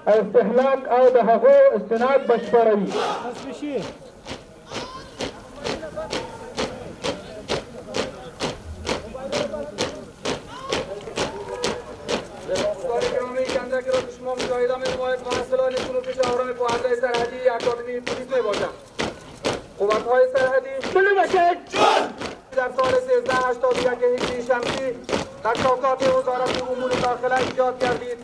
استهلاک او د هغو استناد بشپړوي. شما مشاهده می‌نمایید محصلان صنوف چهارم پنځه سرحدی اکاډمۍ پولیس میباشم. قوت‌های سرحدی بله باشد. در سال 1381 هجری شمسی در چوکات وزارت امور داخله ایجاد کردید.